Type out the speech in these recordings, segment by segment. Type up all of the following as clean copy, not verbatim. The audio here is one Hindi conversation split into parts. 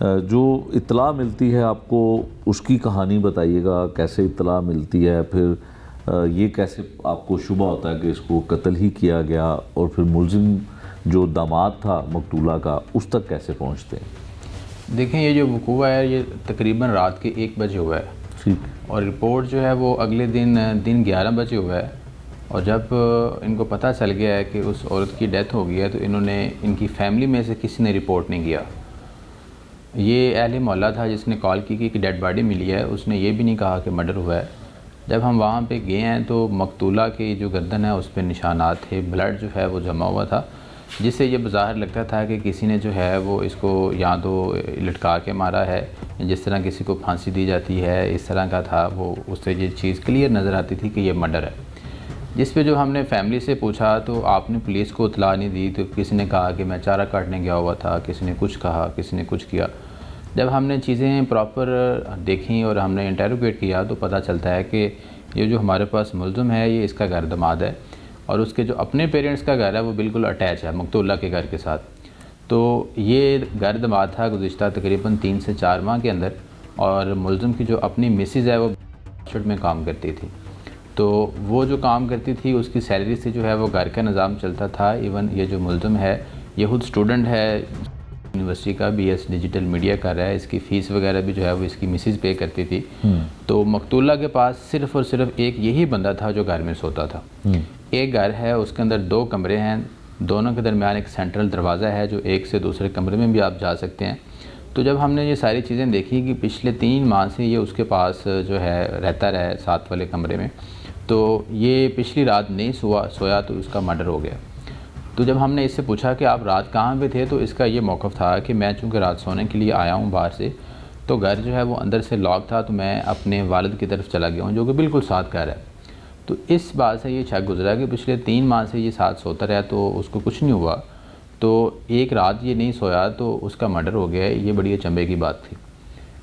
जो इत्तला मिलती है आपको उसकी कहानी बताइएगा, कैसे इत्तला मिलती है, फिर ये कैसे आपको शुबा होता है कि इसको कत्ल ही किया गया, और फिर मुलजिम जो दामाद था मकतूला का उस तक कैसे पहुंचते हैं? देखें, ये जो वकूआ है ये तकरीबन रात के 1 बजे हुआ है, ठीक, और रिपोर्ट जो है वो अगले दिन 11 बजे हुआ है। और जब इनको पता चल गया है कि उस औरत की डेथ हो गई है तो इन्होंने, इनकी फैमिली में से किसी ने रिपोर्ट नहीं किया। ये अहले मोहल्ला था जिसने कॉल की कि डेड बॉडी मिली है, उसने ये भी नहीं कहा कि मर्डर हुआ है। जब हम वहाँ पे गए हैं तो मकतूला की जो गर्दन है उस पर निशानात थे, ब्लड जो है वो जमा हुआ था, जिससे ये बज़ाहिर लगता था कि किसी ने जो है वो इसको या तो लटका के मारा है, जिस तरह किसी को फांसी दी जाती है इस तरह का था वो, उससे ये चीज़ क्लियर नज़र आती थी कि ये मर्डर है। जिस पे जो हमने फैमिली से पूछा तो आपने पुलिस को इत्तला नहीं दी, तो किसी ने कहा कि मैं चारा काटने गया हुआ था, किसी ने कुछ कहा, किसी ने कुछ किया। जब हमने चीज़ें प्रॉपर देखी और हमने इंटरोगेट किया तो पता चलता है कि ये जो हमारे पास मुलज़िम है ये इसका घर दमाद है, और उसके जो अपने पेरेंट्स का घर है वो बिल्कुल अटैच है मकतूला के घर के साथ। तो ये घर दमाद था गुज़िश्ता तकरीबन 3 से 4 माह के अंदर, और मुलज़िम की जो अपनी मिसेज़ है वो शूट में काम करती थी। तो वो जो काम करती थी उसकी सैलरी से जो है वो घर का निज़ाम चलता था। इवन ये जो मुलज़िम है ये खुद स्टूडेंट है यूनिवर्सिटी का, BS डिजिटल मीडिया कर रहा है, इसकी फ़ीस वगैरह भी जो है वो इसकी मिसेज़ पे करती थी। तो मकतूला के पास सिर्फ़ और सिर्फ एक यही बंदा था जो घर में सोता था। एक घर है उसके अंदर 2 कमरे हैं, दोनों के दरमियान एक सेंट्रल दरवाज़ा है जो एक से दूसरे कमरे में भी आप जा सकते हैं। तो जब हमने ये सारी चीज़ें देखी कि पिछले 3 माह से ये उसके पास जो है रहता रहा है साथ वाले कमरे में, तो ये पिछली रात नहीं सोया तो उसका मर्डर हो गया। तो जब हमने इससे पूछा कि आप रात कहाँ पे थे, तो इसका ये मौक़िफ़ था कि मैं चूँकि रात सोने के लिए आया हूँ बाहर से, तो घर जो है वो अंदर से लॉक था, तो मैं अपने वालिद की तरफ चला गया हूँ जो कि बिल्कुल साथ घर है। तो इस बात से ये शक गुजरा कि पिछले 3 माह से ये साथ सोता रहा तो उसको कुछ नहीं हुआ, तो एक रात ये नहीं सोया तो उसका मर्डर हो गया। ये बड़ी अचंभे की बात थी,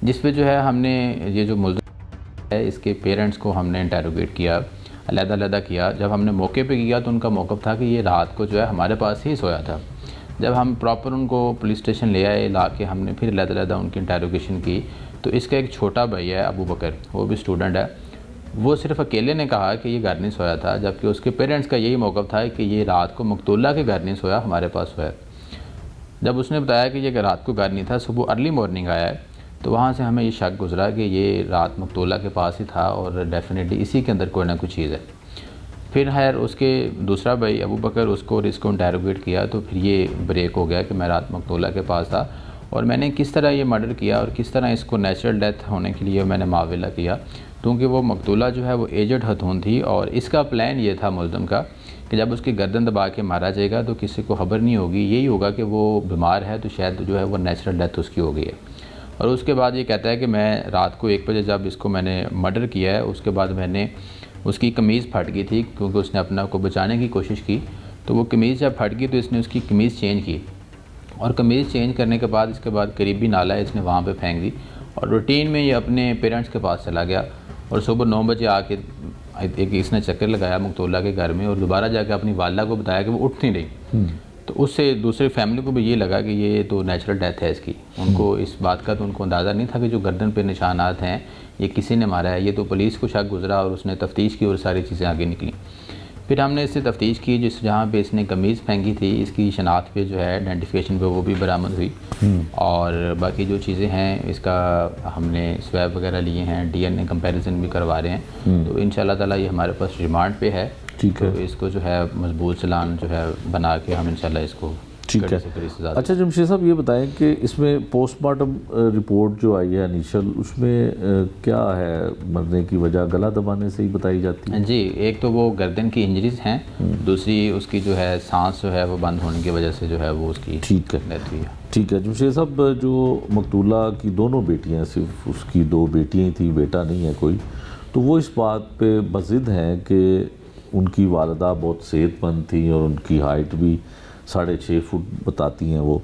जिस पे जो है हमने ये जो मुलज़िम है इसके पेरेंट्स को हमने इंटरोगेट किया, अलग-अलग किया। जब हमने मौके पे किया तो उनका मौक़िफ़ था कि ये रात को जो है हमारे पास ही सोया था। जब हम प्रॉपर उनको पुलिस स्टेशन ले आए, ला के हमने फिर अलग-अलग उनकी इंटरोगेशन की, तो इसका एक छोटा भाई है अबू बकर, वो भी स्टूडेंट है, वो सिर्फ अकेले ने कहा कि ये घर नहीं सोया था, जबकि उसके पेरेंट्स का यही मौक़िफ़ था कि ये रात को मकतूला के घर नहीं सोया, हमारे पास सोया। जब उसने बताया कि ये रात को घर नहीं था, सुबह अर्ली मॉर्निंग आया है, तो वहाँ से हमें ये शक गुजरा कि ये रात मकतूला के पास ही था और डेफिनेटली इसी के अंदर कोई ना कोई चीज़ है। फिर खैर उसके दूसरा भाई अबू बकर, उसको इंटरोगेट किया तो फिर ये ब्रेक हो गया कि मैं रात मकतूला के पास था और मैंने किस तरह ये मर्डर किया और किस तरह इसको नेचुरल डेथ होने के लिए मैंने माविला किया, क्योंकि वो मकतूला जो है वो एजड हथून थी और इसका प्लान ये था मुलज़िम का कि जब उसकी गर्दन दबा के मारा जाएगा तो किसी को खबर नहीं होगी, यही होगा कि वो बीमार है तो शायद जो है वो नेचुरल डेथ उसकी हो गई है। और उसके बाद ये कहता है कि मैं रात को 1 बजे जब इसको मैंने मर्डर किया है, उसके बाद मैंने उसकी कमीज़ फट गई थी क्योंकि उसने अपने आप को बचाने की कोशिश की, तो वो कमीज़ जब फट गई तो इसने उसकी कमीज़ चेंज की और कमीज़ चेंज करने के बाद इसके बाद करीबी नाला है इसने वहाँ पे फेंक दी और रूटीन में ये अपने पेरेंट्स के पास चला गया और सुबह 9 बजे आके एक इसने चक्कर लगाया मकतूला के घर में और दोबारा जाके अपनी वालिदा को बताया कि वो उठ नहीं रही। तो उससे दूसरी फैमिली को भी ये लगा कि ये तो नेचुरल डेथ है इसकी। उनको इस बात का तो उनको अंदाज़ा नहीं था कि जो गर्दन पे निशानात हैं ये किसी ने मारा है। ये तो पुलिस को शक गुजरा और उसने तफ्तीश की और सारी चीज़ें आगे निकली। फिर हमने इससे तफ्तीश की, जिस जहाँ पे इसने कमीज़ फेंकी थी इसकी शनाख्त पे जो है आइडेंटिफिकेशन पे वो भी बरामद हुई और बाकी जो चीज़ें हैं इसका हमने स्वैब वगैरह लिए हैं, DNA कंपैरिजन भी करवा रहे हैं। तो इंशाल्लाह ताला ये हमारे पास रिमांड पे है। ठीक है, तो इसको जो है मजबूत चालान जो है बना के हम इंशाल्लाह इसको ठीक है। अच्छा जमशेद साहब ये बताएं कि इसमें पोस्टमार्टम रिपोर्ट जो आई है इनिशियल, उसमें क्या है मरने की वजह? गला दबाने से ही बताई जाती है जी। एक तो वो गर्दन की इंजरीज हैं, दूसरी उसकी जो है सांस जो है वो बंद होने की वजह से जो है वो उसकी ठीक है डेथ हुई है। ठीक है जमशेद साहब, जो मकतूला की दोनों बेटियां, सिर्फ उसकी 2 बेटियां ही थी, बेटा नहीं है कोई, तो वो इस बात पे बज़िद हैं कि उनकी वालिदा बहुत सेहतमंद थी और उनकी हाइट भी 6.5 फुट बताती हैं वो,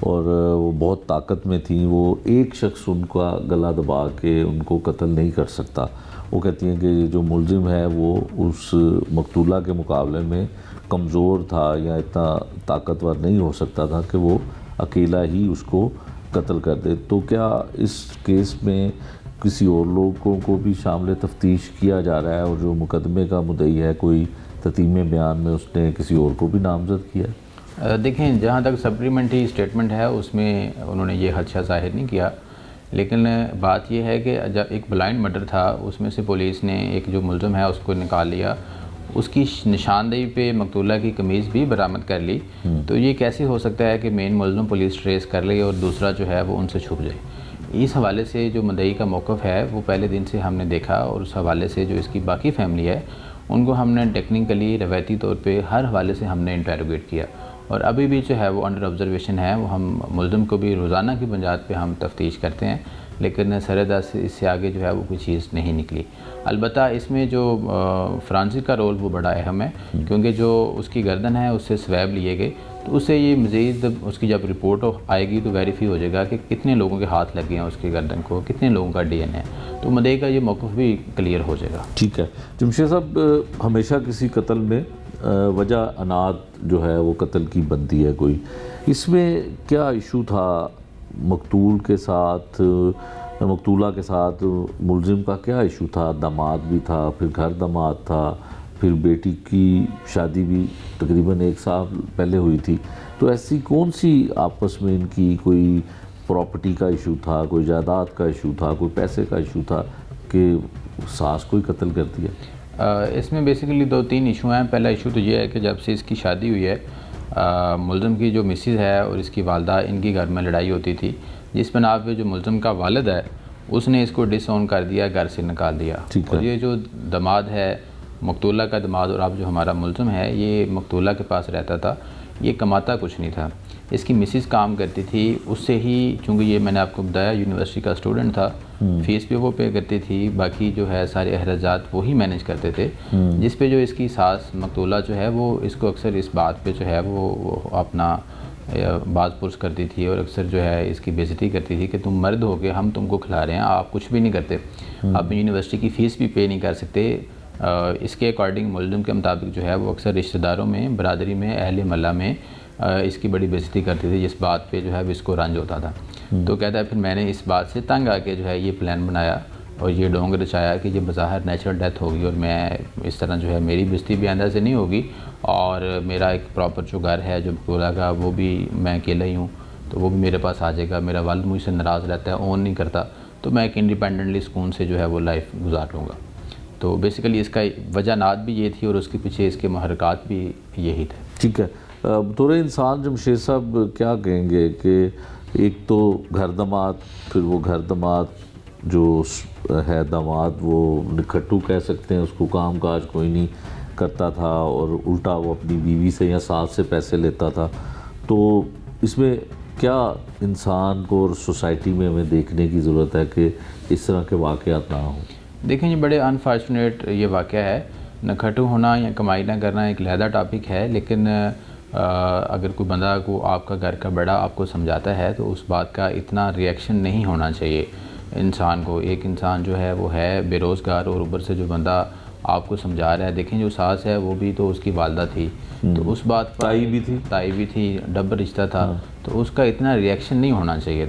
और वो बहुत ताकत में थी। वो एक शख्स उनका गला दबा के उनको कत्ल नहीं कर सकता। वो कहती हैं कि जो मुलजिम है वो उस मकतूला के मुकाबले में कमज़ोर था या इतना ताकतवर नहीं हो सकता था कि वो अकेला ही उसको कत्ल कर दे, तो क्या इस केस में किसी और लोगों को भी शामिल तफ्तीश किया जा रहा है, और जो मुकदमे का मुद्दई है कोई ततीम बयान में उसने किसी और को भी नामजद किया है? देखें, जहाँ तक सप्लीमेंट्री स्टेटमेंट है उसमें उन्होंने ये खदशा ज़ाहिर नहीं किया, लेकिन बात यह है कि जब एक ब्लाइंड मर्डर था उसमें से पुलिस ने एक जो मुलज़म है उसको निकाल लिया, उसकी निशानदेही पे मकतूला की कमीज़ भी बरामद कर ली। तो ये कैसे हो सकता है कि मेन मुलज़म पुलिस ट्रेस कर ले और दूसरा जो है वो उनसे छुप जाए? इस हवाले से जो मुद्दई का मौक़िफ़ है वो पहले दिन से हमने देखा, और उस हवाले से जो इसकी बाकी फैमिली है उनको हमने टेक्निकली रवायती तौर पे हर हवाले से हमने इंटरोगेट किया, और अभी भी जो है वो अंडर ऑब्जर्वेशन है। वो हम मुलज़म को भी रोज़ाना की बुनियाद पे हम तफ्तीश करते हैं, लेकिन सरदा से इससे आगे जो है वो कोई चीज़ नहीं निकली। अलबत्ता इसमें जो फ्रांसिक का रोल वो बड़ा अहम है, क्योंकि जो उसकी गर्दन है उससे स्वैब लिए गए, तो उससे ये मज़ीद उसकी जब रिपोर्ट आएगी तो वेरीफाई हो जाएगा कि कितने लोगों के हाथ लगे हैं उसकी गर्दन को, कितने लोगों का DNA है, तो मुद्दई का ये मौक़िफ़ भी क्लियर हो जाएगा। ठीक है जमशेद साहब, हमेशा किसी कत्ल में वजह अनाद जो है वो कत्ल की बनती है कोई, इसमें क्या इशू था मकतूल के साथ, मकतूला के साथ मुलजिम का क्या इशू था? दामाद भी था, फिर घर दामाद था, फिर बेटी की शादी भी तकरीबन 1 साल पहले हुई थी, तो ऐसी कौन सी आपस में इनकी कोई प्रॉपर्टी का इशू था, कोई जायदाद का इशू था, कोई पैसे का इशू था कि सास को ही कत्ल कर दिया? इसमें बेसिकली 2-3 इशू हैं। पहला इशू तो ये है कि जब से इसकी शादी हुई है, मुलज़म की जो मिसेज़ है और इसकी वालदा, इनकी घर में लड़ाई होती थी, जिस बिना पे जो मुलज़म का वालिद है उसने इसको डिसऑन कर दिया, घर से निकाल दिया। और ये जो दामाद है, मकतूला का दामाद, और अब जो हमारा मुलज़म है, ये मकतूला के पास रहता था, ये कमाता कुछ नहीं था। इसकी मिसेज़ काम करती थी, उससे ही, चूँकि ये मैंने आपको बताया यूनिवर्सिटी का स्टूडेंट था, फ़ीस भी वो पे करती थी, बाकी जो है सारे अखराजात वो ही मैनेज करते थे, जिस पे जो इसकी सास मकतूला जो है वो इसको अक्सर इस बात पे जो है वो अपना बात पुरस करती थी, और अक्सर जो है इसकी बेइज्जती करती थी कि तुम मर्द हो के हम तुमको खिला रहे हैं, आप कुछ भी नहीं करते, आप यूनिवर्सिटी की फ़ीस भी पे नहीं कर सकते। इसके अकॉर्डिंग मुलज़िम के मुताबिक जो है वो अक्सर रिश्तेदारों में, बरादरी में, अहले महल्ला में इसकी बड़ी बेइज्जती करती थी, जिस बात पे जो है इसको रंज होता था। तो कहता है फिर मैंने इस बात से तंग आके जो है ये प्लान बनाया और ये ढोंग रचाया कि ये बज़ाहिर नेचुरल डेथ होगी, और मैं इस तरह जो है मेरी बेइज्जती भी अंदर से नहीं होगी, और मेरा एक प्रॉपर जो घर है जो मकतूला का वो भी मैं अकेला ही हूँ, तो वो भी मेरे पास आ जाएगा। मेरा वालिद मुझसे नाराज़ रहता है, ओन नहीं करता, तो मैं एक इंडिपेंडेंटली सुकून से जो है वो लाइफ गुजार लूँगा। तो बेसिकली इसका वजहनात भी ये थी और उसके पीछे इसके महरकात भी यही थे। ठीक है, बतौर इंसान जमशेद साहब क्या कहेंगे कि एक तो घर दामाद, फिर वो घर दामाद जो है दामाद वो निखट्टू कह सकते हैं, उसको काम काज कोई नहीं करता था, और उल्टा वो अपनी बीवी से या सास से पैसे लेता था, तो इसमें क्या इंसान को और सोसाइटी में हमें देखने की ज़रूरत है कि इस तरह के वाक़यात ना हों? देखें, ये बड़े अनफॉर्चुनेट ये वाक़या है। नखटू होना या कमाई ना करना एक अलहदा टॉपिक है, लेकिन अगर कोई बंदा को आपका घर का बड़ा आपको समझाता है तो उस बात का इतना रिएक्शन नहीं होना चाहिए इंसान को। एक इंसान जो है वो है बेरोज़गार, और ऊपर से जो बंदा आपको समझा रहा है, देखें जो सास है वो भी तो उसकी वालदा थी, तो उस बात पर ताई भी थी, डबल रिश्ता था, तो उसका इतना रिएक्शन नहीं होना चाहिए